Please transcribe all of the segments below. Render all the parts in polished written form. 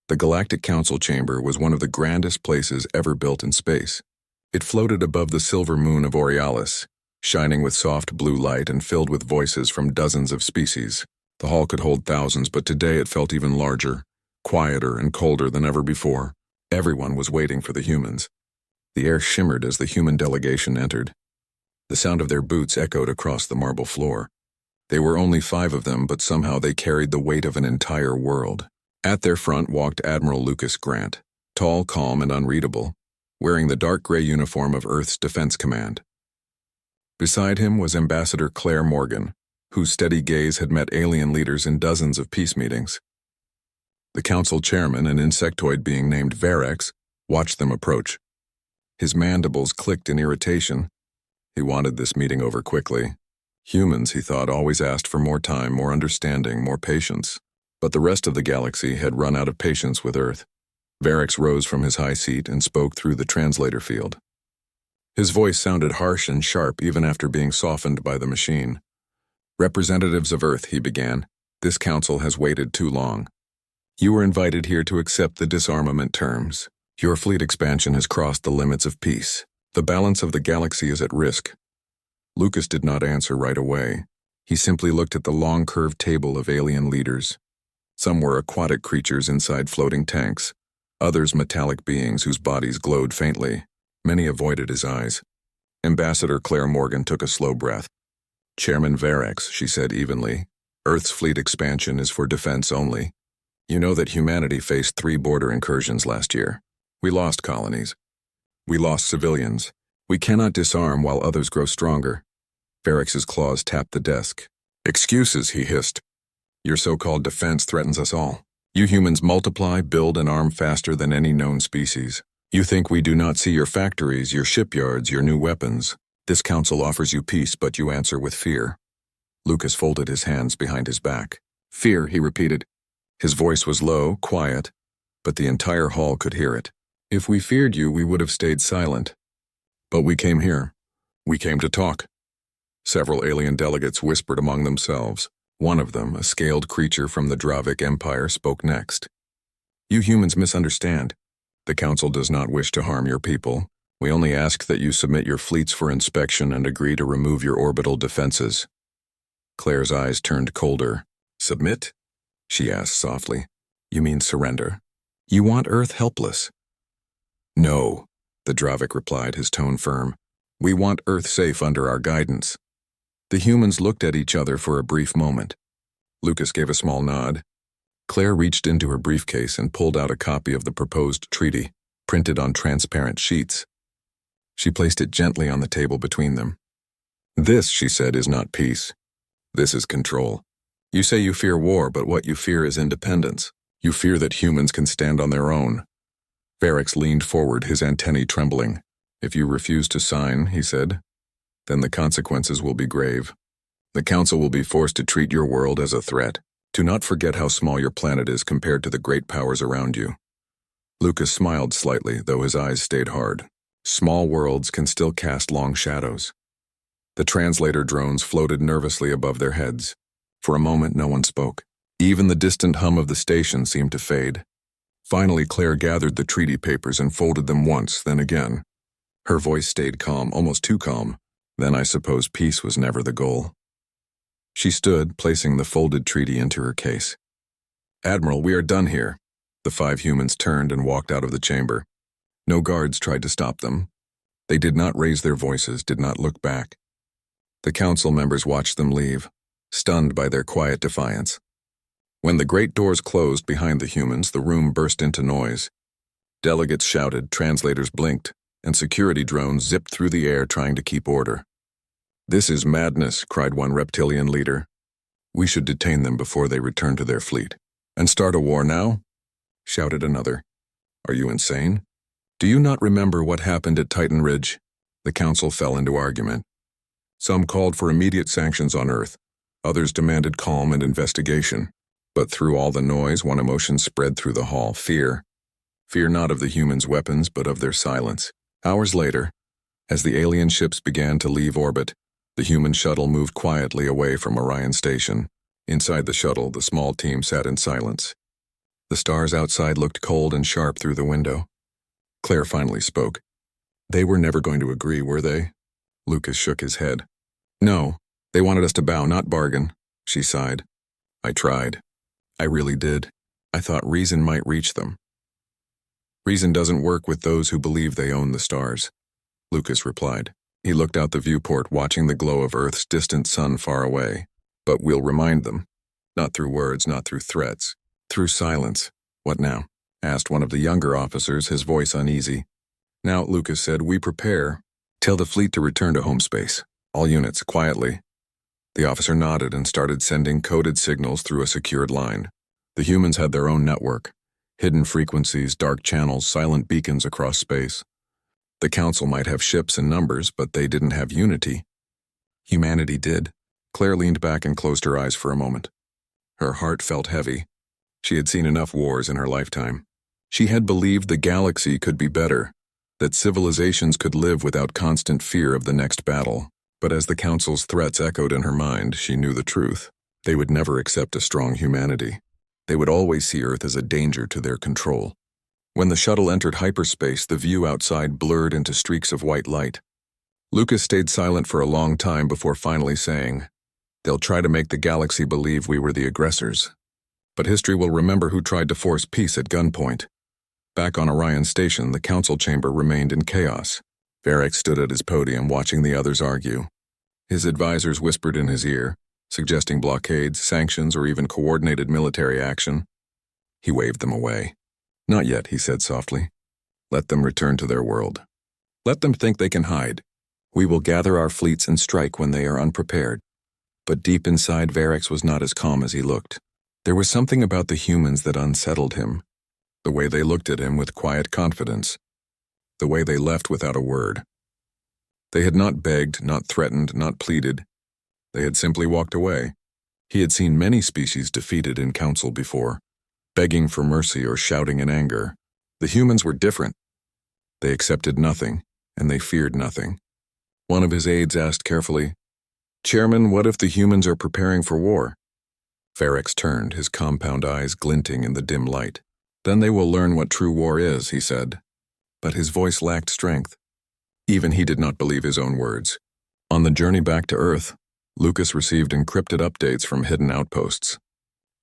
The Galactic Council Chamber was one of the grandest places ever built in space. It floated above the silver moon of Aurealis, shining with soft blue light and filled with voices from dozens of species. The hall could hold thousands, but today it felt even larger, quieter and colder than ever before. Everyone was waiting for the humans. The air shimmered as the human delegation entered. The sound of their boots echoed across the marble floor. There were only 5 of them, but somehow they carried the weight of an entire world. At their front walked Admiral Lucas Grant, tall, calm, and unreadable, wearing the dark gray uniform of Earth's Defense Command. Beside him was Ambassador Claire Morgan, whose steady gaze had met alien leaders in dozens of peace meetings. The council chairman, an insectoid being named Varex, watched them approach. His mandibles clicked in irritation. He wanted this meeting over quickly. Humans, he thought, always asked for more time, more understanding, more patience. But the rest of the galaxy had run out of patience with Earth. Varex rose from his high seat and spoke through the translator field. His voice sounded harsh and sharp even after being softened by the machine. "Representatives of Earth," he began, "this council has waited too long. You were invited here to accept the disarmament terms. Your fleet expansion has crossed the limits of peace. The balance of the galaxy is at risk." Lucas did not answer right away. He simply looked at the long curved table of alien leaders. Some were aquatic creatures inside floating tanks, others metallic beings whose bodies glowed faintly. Many avoided his eyes. Ambassador Claire Morgan took a slow breath. "Chairman Varex," she said evenly, "Earth's fleet expansion is for defense only. You know that humanity faced 3 border incursions last year. We lost colonies. We lost civilians. We cannot disarm while others grow stronger." Varex's claws tapped the desk. "Excuses," he hissed. "Your so-called defense threatens us all. You humans multiply, build, and arm faster than any known species. You think we do not see your factories, your shipyards, your new weapons. This council offers you peace, but you answer with fear." Lucas folded his hands behind his back. "Fear," he repeated. His voice was low, quiet, but the entire hall could hear it. "If we feared you, we would have stayed silent. But we came here. We came to talk." Several alien delegates whispered among themselves. One of them, a scaled creature from the Dravic Empire, spoke next. "You humans misunderstand. The Council does not wish to harm your people. We only ask that you submit your fleets for inspection and agree to remove your orbital defenses." Claire's eyes turned colder. "Submit?" she asked softly. "You mean surrender? You want Earth helpless?" "No," the Dravic replied, his tone firm. "We want Earth safe under our guidance." The humans looked at each other for a brief moment. Lucas gave a small nod. Claire reached into her briefcase and pulled out a copy of the proposed treaty, printed on transparent sheets. She placed it gently on the table between them. "This," she said, "is not peace. This is control. You say you fear war, but what you fear is independence. You fear that humans can stand on their own." Varex leaned forward, his antennae trembling. "If you refuse to sign," he said, "then the consequences will be grave. The Council will be forced to treat your world as a threat. Do not forget how small your planet is compared to the great powers around you." Lucas smiled slightly, though his eyes stayed hard. Small worlds can still cast long shadows. The translator drones floated nervously above their heads. For a moment, no one spoke. Even the distant hum of the station seemed to fade. Finally, Claire gathered the treaty papers and folded them once, then again. Her voice stayed calm, almost too calm. "Then I suppose peace was never the goal." She stood, placing the folded treaty into her case. "Admiral, we are done here." The 5 humans turned and walked out of the chamber. No guards tried to stop them. They did not raise their voices, did not look back. The council members watched them leave, stunned by their quiet defiance. When the great doors closed behind the humans, the room burst into noise. Delegates shouted, translators blinked, and security drones zipped through the air trying to keep order. "This is madness," cried one reptilian leader. "We should detain them before they return to their fleet." "And start a war now?" shouted another. "Are you insane? Do you not remember what happened at Titan Ridge?" The council fell into argument. Some called for immediate sanctions on Earth. Others demanded calm and investigation. But through all the noise, one emotion spread through the hall: fear. Fear not of the humans' weapons, but of their silence. Hours later, as the alien ships began to leave orbit, the human shuttle moved quietly away from Orion Station. Inside the shuttle, the small team sat in silence. The stars outside looked cold and sharp through the window. Claire finally spoke. They were never going to agree, were they? Lucas shook his head. No, they wanted us to bow, not bargain, she sighed. I tried. I really did. I thought reason might reach them. Reason doesn't work with those who believe they own the stars, Lucas replied. He looked out the viewport, watching the glow of Earth's distant sun far away. But we'll remind them. Not through words, not through threats. Through silence. What now? Asked one of the younger officers, his voice uneasy. Now, Lucas said, we prepare. Tell the fleet to return to home space. All units, quietly. The officer nodded and started sending coded signals through a secured line. The humans had their own network. Hidden frequencies, dark channels, silent beacons across space. The Council might have ships and numbers, but they didn't have unity. Humanity did. Claire leaned back and closed her eyes for a moment. Her heart felt heavy. She had seen enough wars in her lifetime. She had believed the galaxy could be better, that civilizations could live without constant fear of the next battle. But as the Council's threats echoed in her mind, she knew the truth. They would never accept a strong humanity. They would always see Earth as a danger to their control. When the shuttle entered hyperspace, the view outside blurred into streaks of white light. Lucas stayed silent for a long time before finally saying, they'll try to make the galaxy believe we were the aggressors. But history will remember who tried to force peace at gunpoint. Back on Orion Station, the council chamber remained in chaos. Varric stood at his podium watching the others argue. His advisors whispered in his ear, suggesting blockades, sanctions, or even coordinated military action. He waved them away. Not yet, he said softly. Let them return to their world. Let them think they can hide. We will gather our fleets and strike when they are unprepared. But deep inside, Varric was not as calm as he looked. There was something about the humans that unsettled him. The way they looked at him with quiet confidence. The way they left without a word. They had not begged, not threatened, not pleaded. They had simply walked away. He had seen many species defeated in council before, begging for mercy or shouting in anger. The humans were different. They accepted nothing, and they feared nothing. One of his aides asked carefully, Chairman, what if the humans are preparing for war? Varric turned, his compound eyes glinting in the dim light. Then they will learn what true war is, he said. But his voice lacked strength. Even he did not believe his own words. On the journey back to Earth, Lucas received encrypted updates from hidden outposts.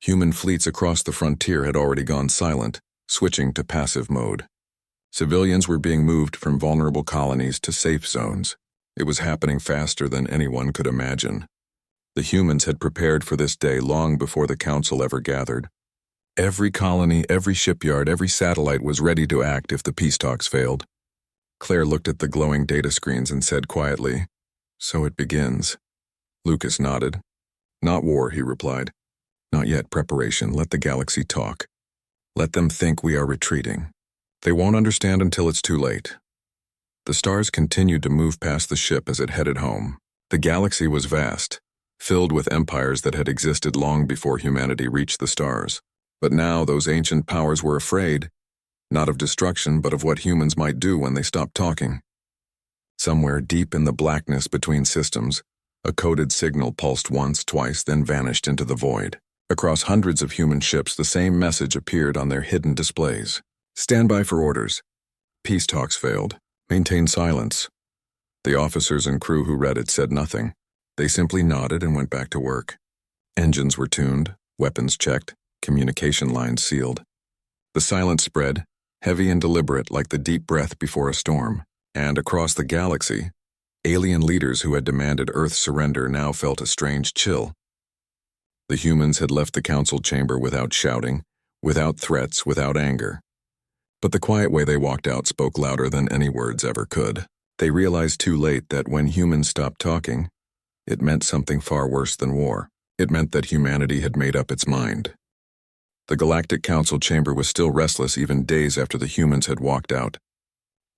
Human fleets across the frontier had already gone silent, switching to passive mode. Civilians were being moved from vulnerable colonies to safe zones. It was happening faster than anyone could imagine. The humans had prepared for this day long before the council ever gathered. Every colony, every shipyard, every satellite was ready to act if the peace talks failed. Claire looked at the glowing data screens and said quietly, So it begins. Lucas nodded. Not war, he replied. Not yet preparation. Let the galaxy talk. Let them think we are retreating. They won't understand until it's too late. The stars continued to move past the ship as it headed home. The galaxy was vast, filled with empires that had existed long before humanity reached the stars. But now those ancient powers were afraid, not of destruction, but of what humans might do when they stopped talking. Somewhere deep in the blackness between systems, a coded signal pulsed once, twice, then vanished into the void. Across hundreds of human ships, the same message appeared on their hidden displays. Stand by for orders. Peace talks failed. Maintain silence. The officers and crew who read it said nothing. They simply nodded and went back to work. Engines were tuned, weapons checked, communication lines sealed. The silence spread, heavy and deliberate like the deep breath before a storm. And across the galaxy, alien leaders who had demanded Earth's surrender now felt a strange chill. The humans had left the council chamber without shouting, without threats, without anger. But the quiet way they walked out spoke louder than any words ever could. They realized too late that when humans stopped talking, it meant something far worse than war. It meant that humanity had made up its mind. The Galactic Council chamber was still restless even days after the humans had walked out.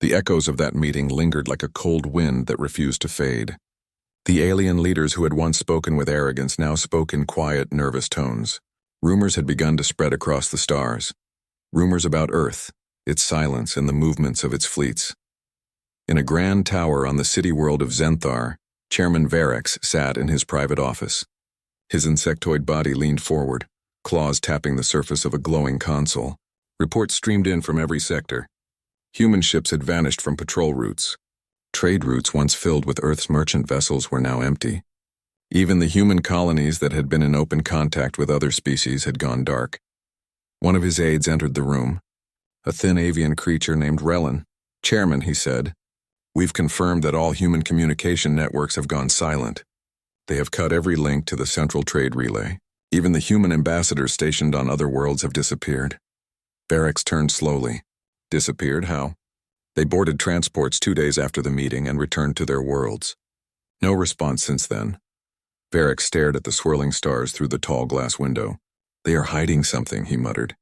The echoes of that meeting lingered like a cold wind that refused to fade. The alien leaders who had once spoken with arrogance now spoke in quiet, nervous tones. Rumors had begun to spread across the stars. Rumors about Earth, its silence, and the movements of its fleets. In a grand tower on the city world of Zenthar, Chairman Varric sat in his private office. His insectoid body leaned forward, claws tapping the surface of a glowing console. Reports streamed in from every sector. Human ships had vanished from patrol routes. Trade routes once filled with Earth's merchant vessels were now empty. Even the human colonies that had been in open contact with other species had gone dark. One of his aides entered the room. A thin avian creature named Relin. "Chairman," he said, "we've confirmed that all human communication networks have gone silent. They have cut every link to the central trade relay. Even the human ambassadors stationed on other worlds have disappeared." Varric turned slowly. "Disappeared? How?" "They boarded transports 2 days after the meeting and returned to their worlds. No response since then." Varric stared at the swirling stars through the tall glass window. "They are hiding something," he muttered.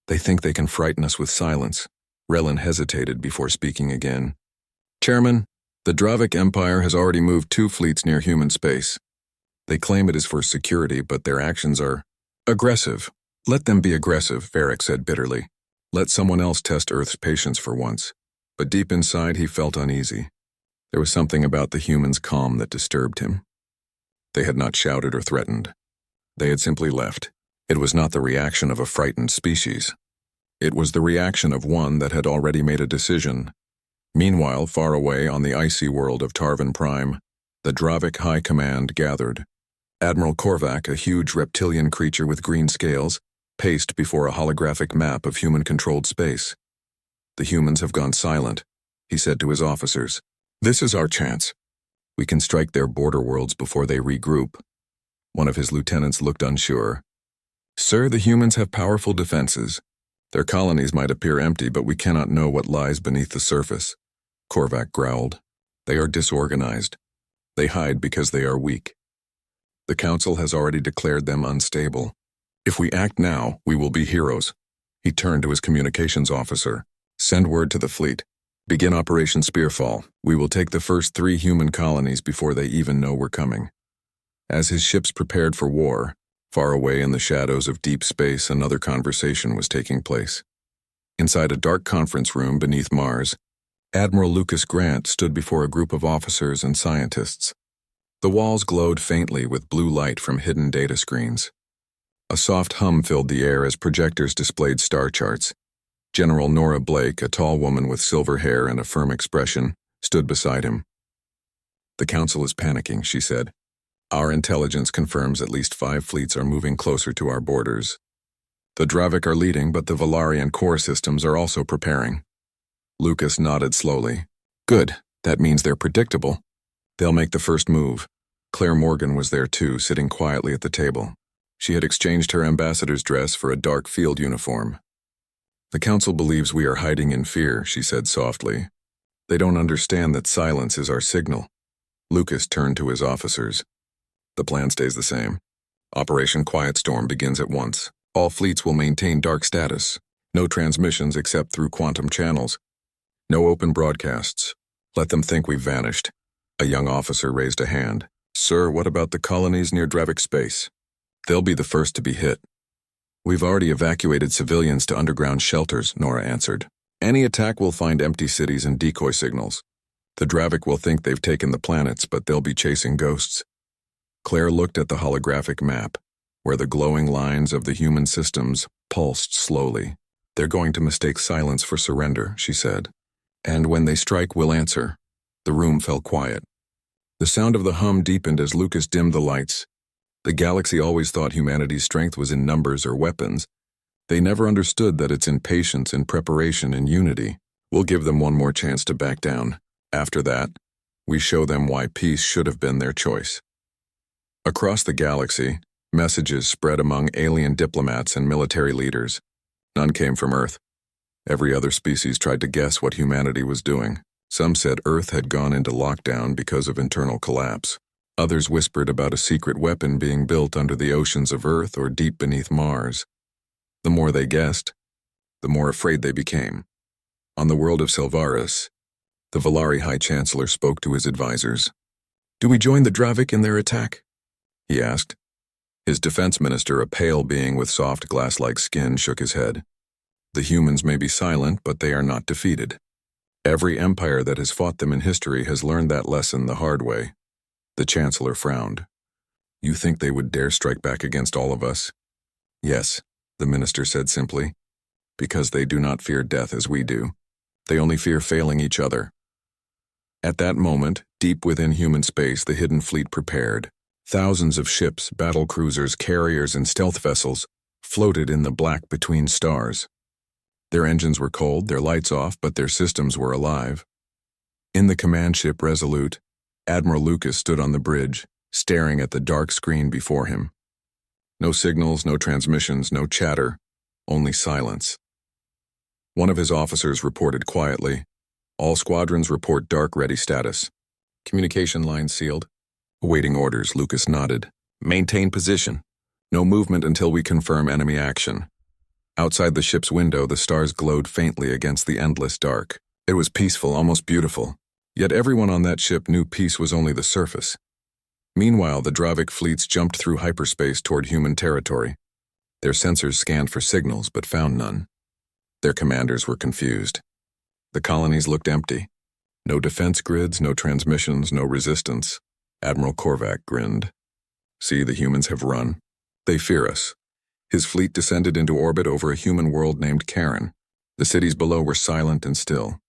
"They think they can frighten us with silence." Relin hesitated before speaking again. "Chairman, the Dravic Empire has already moved 2 fleets near human space. They claim it is for security, but their actions are aggressive." "Let them be aggressive," Varric said bitterly. "Let someone else test Earth's patience for once." But deep inside he felt uneasy. There was something about the humans' calm that disturbed him. They had not shouted or threatened. They had simply left. It was not the reaction of a frightened species. It was the reaction of one that had already made a decision. Meanwhile, far away on the icy world of Tarvin Prime, the Dravic High Command gathered. Admiral Korvac, a huge reptilian creature with green scales, paced before a holographic map of human-controlled space. "The humans have gone silent," he said to his officers. "This is our chance. We can strike their border worlds before they regroup." One of his lieutenants looked unsure. "Sir, the humans have powerful defenses. Their colonies might appear empty, but we cannot know what lies beneath the surface." Korvac growled. "They are disorganized. They hide because they are weak. The Council has already declared them unstable. If we act now, we will be heroes." He turned to his communications officer. "Send word to the fleet. Begin Operation Spearfall. We will take the first 3 human colonies before they even know we're coming." As his ships prepared for war, far away in the shadows of deep space, another conversation was taking place. Inside a dark conference room beneath Mars, Admiral Lucas Grant stood before a group of officers and scientists. The walls glowed faintly with blue light from hidden data screens. A soft hum filled the air as projectors displayed star charts. General Nora Blake, a tall woman with silver hair and a firm expression, stood beside him. "The Council is panicking," she said. "Our intelligence confirms at least 5 fleets are moving closer to our borders. The Dravic are leading, but the Valarian core systems are also preparing." Lucas nodded slowly. "Good. That means they're predictable. They'll make the first move." Claire Morgan was there too, sitting quietly at the table. She had exchanged her ambassador's dress for a dark field uniform. "The Council believes we are hiding in fear," she said softly. "They don't understand that silence is our signal." Lucas turned to his officers. "The plan stays the same. Operation Quiet Storm begins at once. All fleets will maintain dark status. No transmissions except through quantum channels. No open broadcasts. Let them think we've vanished." A young officer raised a hand. "Sir, what about the colonies near Dravic space?" "They'll be the first to be hit." "We've already evacuated civilians to underground shelters," Nora answered. "Any attack will find empty cities and decoy signals. The Dravic will think they've taken the planets, but they'll be chasing ghosts." Claire looked at the holographic map, where the glowing lines of the human systems pulsed slowly. "They're going to mistake silence for surrender," she said. "And when they strike, we'll answer." The room fell quiet. The sound of the hum deepened as Lucas dimmed the lights. The galaxy always thought humanity's strength was in numbers or weapons. They never understood that it's in patience, in preparation, in unity. "We'll give them one more chance to back down. After that, we show them why peace should have been their choice." Across the galaxy, messages spread among alien diplomats and military leaders. None came from Earth. Every other species tried to guess what humanity was doing. Some said Earth had gone into lockdown because of internal collapse. Others whispered about a secret weapon being built under the oceans of Earth or deep beneath Mars. The more they guessed, the more afraid they became. On the world of Silvaris, the Valari High Chancellor spoke to his advisors. "Do we join the Dravic in their attack?" he asked. His defense minister, a pale being with soft glass-like skin, shook his head. "The humans may be silent, but they are not defeated. Every empire that has fought them in history has learned that lesson the hard way." The Chancellor frowned. "You think they would dare strike back against all of us?" Yes, the minister said simply, because they do not fear death as we do. They only fear failing each other. At that moment, deep within human space, the hidden fleet prepared. Thousands of ships, battle cruisers, carriers, and stealth vessels floated in the black between stars. Their engines were cold, their lights off, but their systems were alive. In the command ship Resolute, Admiral Lucas stood on the bridge, staring at the dark screen before him. No signals, no transmissions, no chatter, only silence. One of his officers reported quietly, "All squadrons report dark ready status. Communication line sealed." Awaiting orders, Lucas nodded. "Maintain position. No movement until we confirm enemy action." Outside the ship's window, the stars glowed faintly against the endless dark. It was peaceful, almost beautiful. Yet everyone on that ship knew peace was only the surface. Meanwhile, the Dravic fleets jumped through hyperspace toward human territory. Their sensors scanned for signals, but found none. Their commanders were confused. The colonies looked empty. No defense grids, no transmissions, no resistance. Admiral Korvac grinned. "See, the humans have run. They fear us." His fleet descended into orbit over a human world named Karen. The cities below were silent and still.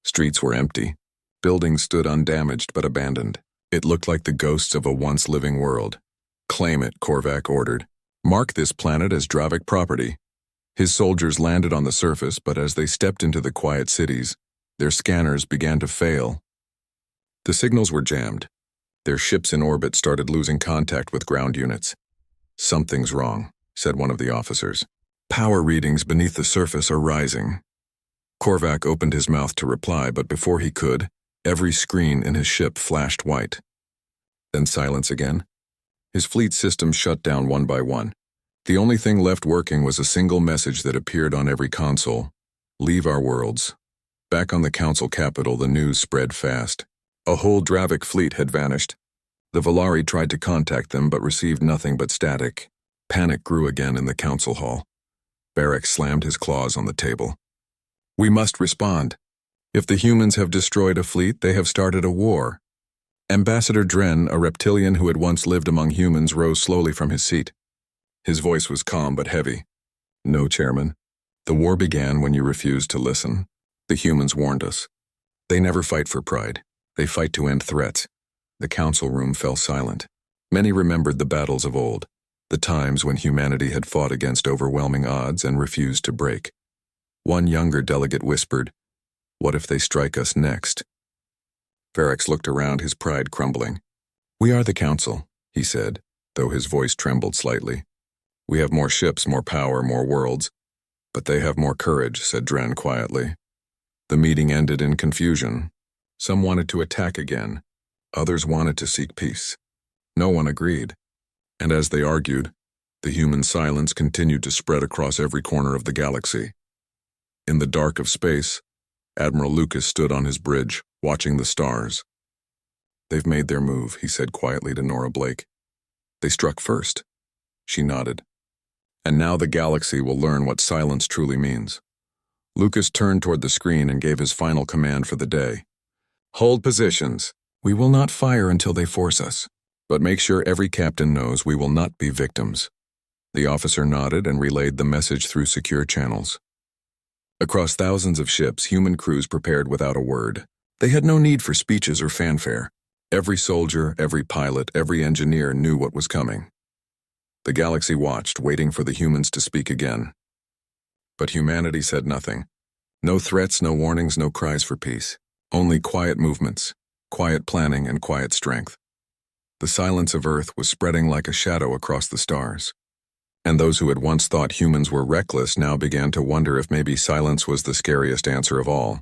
Streets were empty. Buildings stood undamaged but abandoned. It looked like the ghosts of a once-living world. "Claim it," Korvac ordered. "Mark this planet as Dravic property." His soldiers landed on the surface, but as they stepped into the quiet cities, their scanners began to fail. The signals were jammed. Their ships in orbit started losing contact with ground units. "Something's wrong," said one of the officers. "Power readings beneath the surface are rising." Korvac opened his mouth to reply, but before he could, every screen in his ship flashed white. Then silence again. His fleet systems shut down one by one. The only thing left working was a single message that appeared on every console: "Leave our worlds." Back on the council capital, the news spread fast. A whole Dravic fleet had vanished. The Volari tried to contact them but received nothing but static. Panic grew again in the council hall. Barrack slammed his claws on the table. "We must respond. If the humans have destroyed a fleet, they have started a war." Ambassador Dren, a reptilian who had once lived among humans, rose slowly from his seat. His voice was calm but heavy. "No, Chairman. The war began when you refused to listen. The humans warned us. They never fight for pride. They fight to end threats." The council room fell silent. Many remembered the battles of old, the times when humanity had fought against overwhelming odds and refused to break. One younger delegate whispered, "What if they strike us next?" Verax looked around, his pride crumbling. "We are the council," he said, though his voice trembled slightly. "We have more ships, more power, more worlds. But they have more courage," said Dren quietly. The meeting ended in confusion. Some wanted to attack again. Others wanted to seek peace. No one agreed. And as they argued, the human silence continued to spread across every corner of the galaxy. In the dark of space, Admiral Lucas stood on his bridge, watching the stars. "They've made their move," he said quietly to Nora Blake. "They struck first." She nodded. "And now the galaxy will learn what silence truly means." Lucas turned toward the screen and gave his final command for the day. "Hold positions. We will not fire until they force us. But make sure every captain knows we will not be victims." The officer nodded and relayed the message through secure channels. Across thousands of ships, human crews prepared without a word. They had no need for speeches or fanfare. Every soldier, every pilot, every engineer knew what was coming. The galaxy watched, waiting for the humans to speak again. But humanity said nothing. No threats, no warnings, no cries for peace. Only quiet movements, quiet planning, and quiet strength. The silence of Earth was spreading like a shadow across the stars. And those who had once thought humans were reckless now began to wonder if maybe silence was the scariest answer of all.